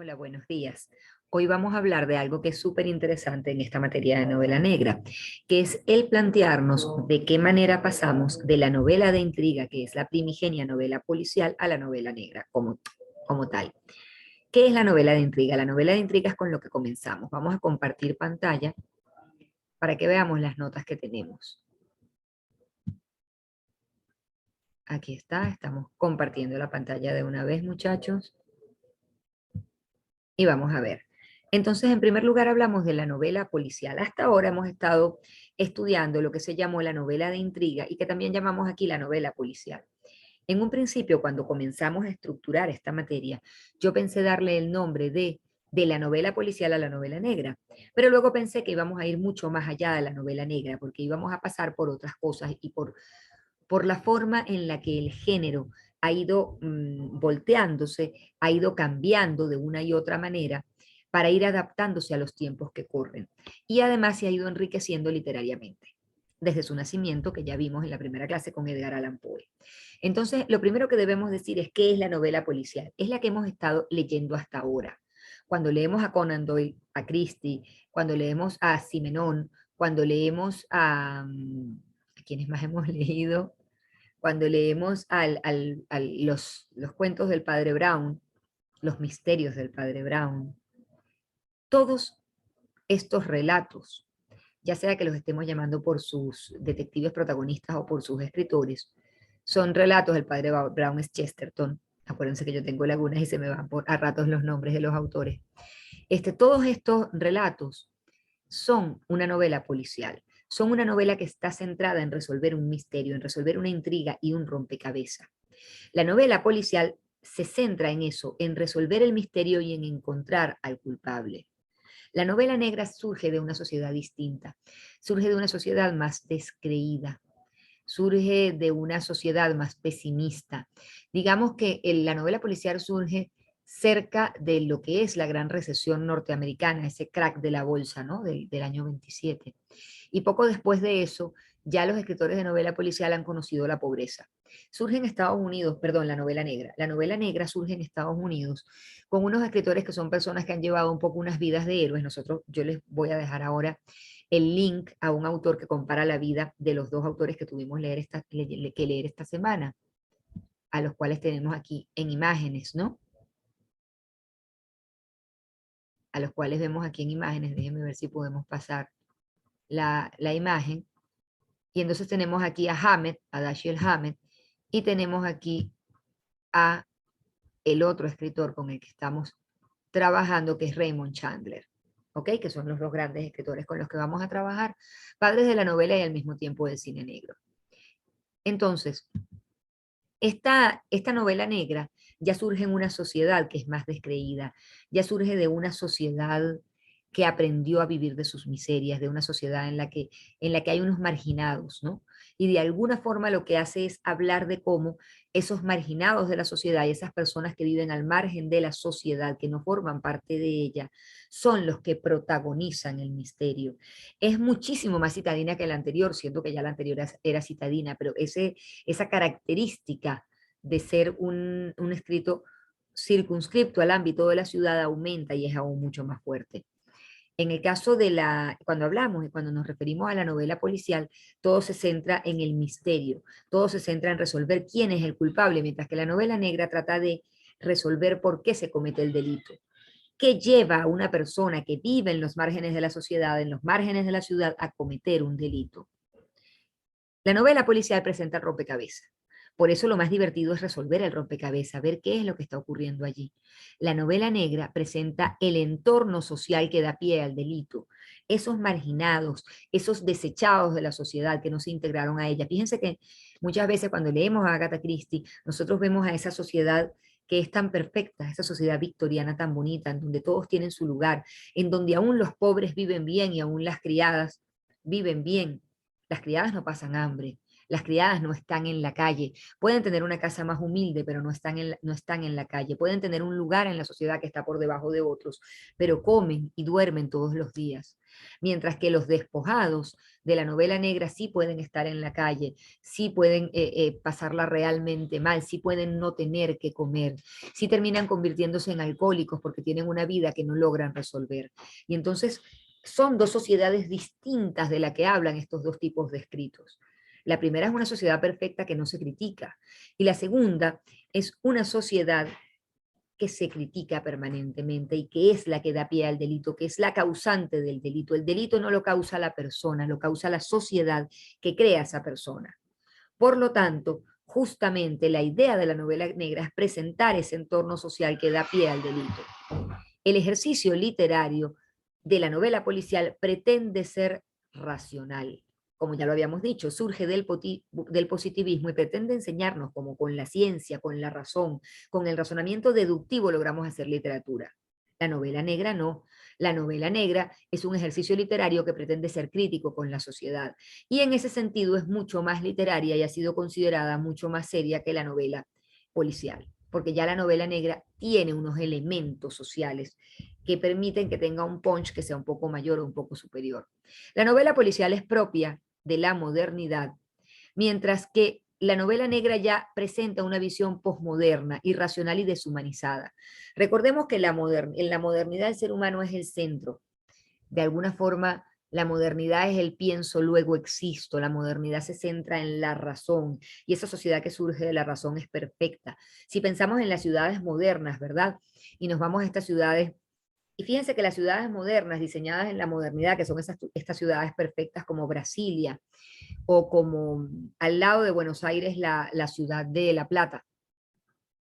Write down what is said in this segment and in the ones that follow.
Hola, buenos días. Hoy vamos a hablar de algo que es súper interesante en esta materia de novela negra, que es el plantearnos de qué manera pasamos de la novela de intriga, que es la primigenia novela policial, a la novela negra como tal. ¿Qué es la novela de intriga? La novela de intriga es con lo que comenzamos. Vamos a compartir pantalla para que veamos las notas que tenemos. Aquí está, estamos compartiendo la pantalla de una vez, muchachos. Y vamos a ver. Entonces, en primer lugar, hablamos de la novela policial. Hasta ahora hemos estado estudiando lo que se llamó la novela de intriga y que también llamamos aquí la novela policial. En un principio, cuando comenzamos a estructurar esta materia, yo pensé darle el nombre de la novela policial a la novela negra, pero luego pensé que íbamos a ir mucho más allá de la novela negra, porque íbamos a pasar por otras cosas y por la forma en la que el género ha ido volteándose, ha ido cambiando de una y otra manera para ir adaptándose a los tiempos que corren. Y además se ha ido enriqueciendo literariamente, desde su nacimiento, que ya vimos en la primera clase con Edgar Allan Poe. Entonces, lo primero que debemos decir es qué es la novela policial. Es la que hemos estado leyendo hasta ahora. Cuando leemos a Conan Doyle, a Christie, cuando leemos a Simenon, cuando leemos ¿a quienes más hemos leído? Cuando leemos los cuentos del padre Brown, los misterios del padre Brown, todos estos relatos, ya sea que los estemos llamando por sus detectives protagonistas o por sus escritores, son relatos. El padre Brown es Chesterton. Acuérdense que yo tengo lagunas y se me van a ratos los nombres de los autores. Todos estos relatos son una novela policial. Son una novela que está centrada en resolver un misterio, en resolver una intriga y un rompecabezas. La novela policial se centra en eso, en resolver el misterio y en encontrar al culpable. La novela negra surge de una sociedad distinta, surge de una sociedad más descreída, surge de una sociedad más pesimista. Digamos que la novela policial surge cerca de lo que es la gran recesión norteamericana, ese crack de la bolsa, ¿no? Del año 27. Y poco después de eso, ya los escritores de novela policial han conocido la pobreza. Surge en Estados Unidos, perdón, la novela negra. La novela negra surge en Estados Unidos con unos escritores que son personas que han llevado un poco unas vidas de héroes. Yo les voy a dejar ahora el link a un autor que compara la vida de los dos autores que tuvimos que leer esta semana, a los cuales tenemos aquí en imágenes, ¿no? A los cuales vemos aquí en imágenes. Déjenme ver si podemos pasar la imagen. Y entonces tenemos aquí a Hammett, a Dashiell Hammett, y tenemos aquí a el otro escritor con el que estamos trabajando, que es Raymond Chandler, ¿ok? Que son los dos grandes escritores con los que vamos a trabajar, padres de la novela y al mismo tiempo del cine negro. Entonces, esta novela negra ya surge en una sociedad que es más descreída, ya surge de una sociedad que aprendió a vivir de sus miserias, de una sociedad en la que hay unos marginados, ¿no? Y de alguna forma lo que hace es hablar de cómo esos marginados de la sociedad y esas personas que viven al margen de la sociedad, que no forman parte de ella, son los que protagonizan el misterio. Es muchísimo más citadina que la anterior, siento que ya la anterior era citadina, pero esa característica de ser un escrito circunscripto al ámbito de la ciudad aumenta y es aún mucho más fuerte. En el caso cuando hablamos y cuando nos referimos a la novela policial, todo se centra en el misterio, todo se centra en resolver quién es el culpable, mientras que la novela negra trata de resolver por qué se comete el delito. ¿Qué lleva a una persona que vive en los márgenes de la sociedad, en los márgenes de la ciudad, a cometer un delito? La novela policial presenta el rompecabezas. Por eso lo más divertido es resolver el rompecabezas, ver qué es lo que está ocurriendo allí. La novela negra presenta el entorno social que da pie al delito, esos marginados, esos desechados de la sociedad que no se integraron a ella. Fíjense que muchas veces cuando leemos a Agatha Christie, nosotros vemos a esa sociedad que es tan perfecta, esa sociedad victoriana tan bonita, en donde todos tienen su lugar, en donde aún los pobres viven bien y aún las criadas viven bien. Las criadas no pasan hambre, Las criadas no están en la calle. Pueden tener una casa más humilde, pero no están en la calle. Pueden tener un lugar en la sociedad que está por debajo de otros, pero comen y duermen todos los días. Mientras que los despojados de la novela negra sí pueden estar en la calle, sí pueden pasarla realmente mal, sí pueden no tener que comer, sí terminan convirtiéndose en alcohólicos porque tienen una vida que no logran resolver. Y entonces son dos sociedades distintas de la que hablan estos dos tipos de escritos. La primera es una sociedad perfecta que no se critica y la segunda es una sociedad que se critica permanentemente y que es la que da pie al delito, que es la causante del delito. El delito no lo causa la persona, lo causa la sociedad que crea esa persona. Por lo tanto, justamente la idea de la novela negra es presentar ese entorno social que da pie al delito. El ejercicio literario de la novela policial pretende ser racional. Como ya lo habíamos dicho, surge del positivismo y pretende enseñarnos cómo con la ciencia, con la razón, con el razonamiento deductivo logramos hacer literatura. La novela negra no. La novela negra es un ejercicio literario que pretende ser crítico con la sociedad y en ese sentido es mucho más literaria y ha sido considerada mucho más seria que la novela policial, porque ya la novela negra tiene unos elementos sociales que permiten que tenga un punch que sea un poco mayor o un poco superior. La novela policial es propia de la modernidad, mientras que la novela negra ya presenta una visión posmoderna, irracional y deshumanizada. Recordemos que en la modernidad el ser humano es el centro. De alguna forma, la modernidad es el pienso, luego existo. La modernidad se centra en la razón y esa sociedad que surge de la razón es perfecta. Si pensamos en las ciudades modernas, ¿verdad? Y nos vamos a estas ciudades, y fíjense que las ciudades modernas, diseñadas en la modernidad, que son estas ciudades perfectas como Brasilia o como al lado de Buenos Aires la ciudad de La Plata,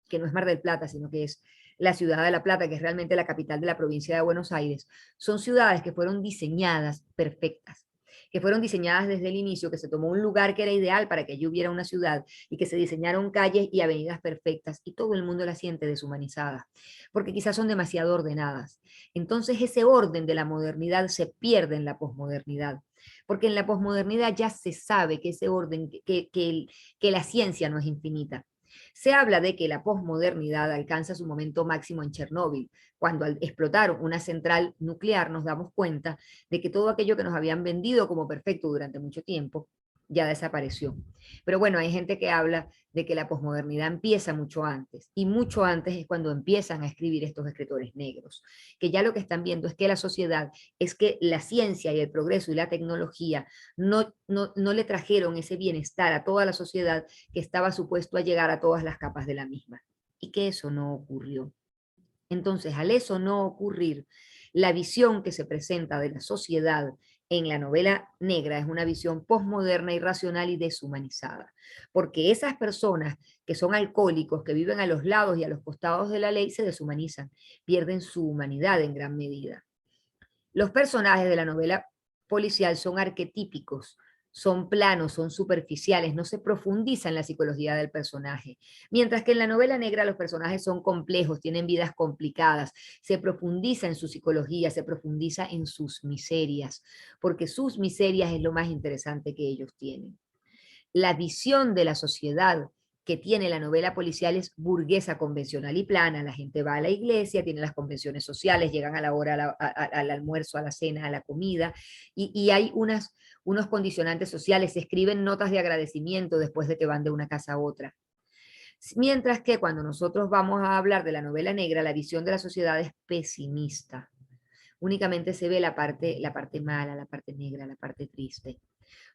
que no es Mar del Plata, sino que es la ciudad de La Plata, que es realmente la capital de la provincia de Buenos Aires, son ciudades que fueron diseñadas perfectas, que fueron diseñadas desde el inicio, que se tomó un lugar que era ideal para que allí hubiera una ciudad y que se diseñaron calles y avenidas perfectas y todo el mundo la siente deshumanizada, porque quizás son demasiado ordenadas. Entonces ese orden de la modernidad se pierde en la posmodernidad, porque en la posmodernidad ya se sabe que ese orden, que la ciencia no es infinita. Se habla de que la posmodernidad alcanza su momento máximo en Chernóbil, cuando al explotar una central nuclear nos damos cuenta de que todo aquello que nos habían vendido como perfecto durante mucho tiempo ya desapareció. Pero bueno, hay gente que habla de que la posmodernidad empieza mucho antes, y mucho antes es cuando empiezan a escribir estos escritores negros, que ya lo que están viendo es que la sociedad, es que la ciencia y el progreso y la tecnología no le trajeron ese bienestar a toda la sociedad que estaba supuesto a llegar a todas las capas de la misma, y que eso no ocurrió. Entonces, al eso no ocurrir, la visión que se presenta de la sociedad en la novela negra es una visión posmoderna, irracional y deshumanizada, porque esas personas que son alcohólicos, que viven a los lados y a los costados de la ley, se deshumanizan, pierden su humanidad en gran medida. Los personajes de la novela policial son arquetípicos, son planos, son superficiales, no se profundiza en la psicología del personaje. Mientras que en la novela negra los personajes son complejos, tienen vidas complicadas, se profundiza en su psicología, se profundiza en sus miserias, porque sus miserias es lo más interesante que ellos tienen. La visión de la sociedad que tiene la novela policial es burguesa, convencional y plana. La gente va a la iglesia, tiene las convenciones sociales, llegan a la hora al almuerzo, a la cena, a la comida, y hay unos condicionantes sociales, se escriben notas de agradecimiento después de que van de una casa a otra. Mientras que cuando nosotros vamos a hablar de la novela negra, la visión de la sociedad es pesimista. Únicamente se ve la parte mala, la parte negra, la parte triste.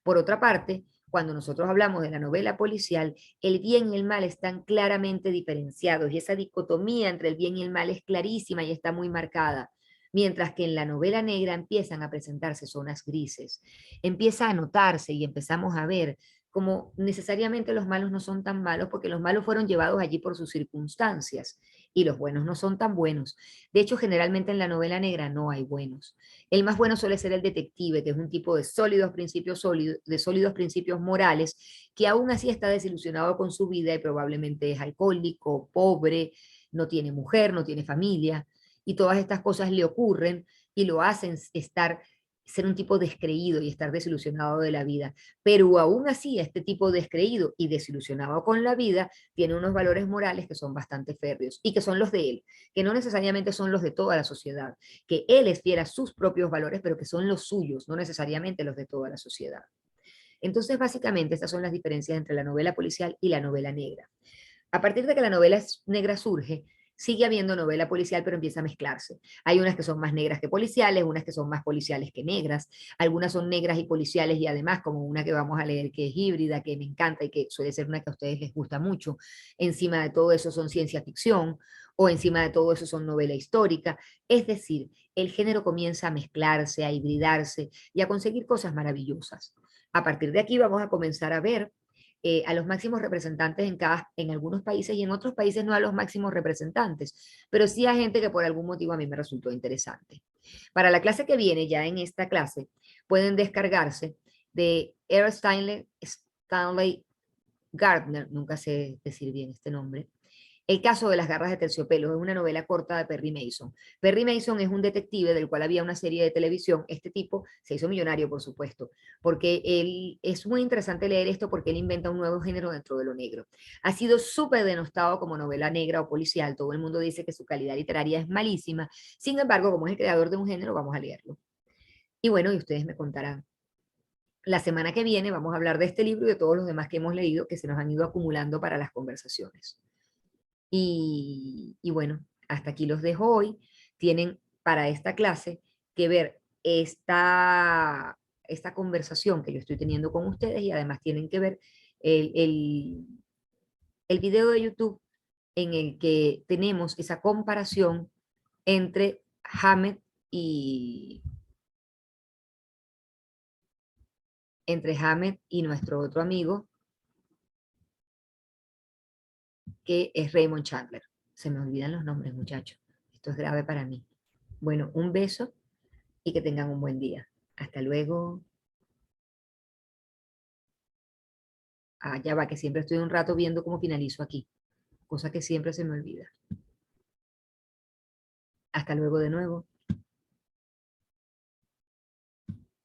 Por otra parte, cuando nosotros hablamos de la novela policial, el bien y el mal están claramente diferenciados y esa dicotomía entre el bien y el mal es clarísima y está muy marcada. Mientras que en la novela negra empiezan a presentarse zonas grises, empieza a notarse y empezamos a ver como necesariamente los malos no son tan malos porque los malos fueron llevados allí por sus circunstancias y los buenos no son tan buenos. De hecho, generalmente en la novela negra no hay buenos. El más bueno suele ser el detective, que es un tipo de sólidos principios morales, que aún así está desilusionado con su vida y probablemente es alcohólico, pobre, no tiene mujer, no tiene familia, y todas estas cosas le ocurren y lo hacen estar ser un tipo descreído y estar desilusionado de la vida. Pero aún así, este tipo descreído y desilusionado con la vida tiene unos valores morales que son bastante férreos y que son los de él, que no necesariamente son los de toda la sociedad, que él es fiel a sus propios valores, pero que son los suyos, no necesariamente los de toda la sociedad. Entonces, básicamente, estas son las diferencias entre la novela policial y la novela negra. A partir de que la novela negra surge, sigue habiendo novela policial, pero empieza a mezclarse. Hay unas que son más negras que policiales, unas que son más policiales que negras, algunas son negras y policiales y además como una que vamos a leer que es híbrida, que me encanta y que suele ser una que a ustedes les gusta mucho. Encima de todo eso son ciencia ficción o encima de todo eso son novela histórica. Es decir, el género comienza a mezclarse, a hibridarse y a conseguir cosas maravillosas. A partir de aquí vamos a comenzar a ver a los máximos representantes en algunos países y en otros países no a los máximos representantes, pero sí a gente que por algún motivo a mí me resultó interesante. Para la clase que viene, ya en esta clase, pueden descargarse de R. Stanley Gardner, nunca sé decir bien este nombre, el caso de las garras de terciopelo es una novela corta de Perry Mason. Perry Mason es un detective del cual había una serie de televisión. Este tipo se hizo millonario, por supuesto, porque él es muy interesante leer esto porque él inventa un nuevo género dentro de lo negro. Ha sido súper denostado como novela negra o policial. Todo el mundo dice que su calidad literaria es malísima. Sin embargo, como es el creador de un género, vamos a leerlo. Y bueno, y ustedes me contarán. La semana que viene vamos a hablar de este libro y de todos los demás que hemos leído que se nos han ido acumulando para las conversaciones. Y bueno, hasta aquí los dejo hoy. Tienen para esta clase que ver esta conversación que yo estoy teniendo con ustedes y además tienen que ver el, el, el video de YouTube en el que tenemos esa comparación entre Hamed y, entre Hamed y nuestro otro amigo, que es Raymond Chandler. Se me olvidan los nombres, muchachos. Esto es grave para mí. Bueno, un beso y que tengan un buen día. Hasta luego. Ah, ya va, que siempre estoy un rato viendo cómo finalizo aquí, cosa que siempre se me olvida. Hasta luego de nuevo.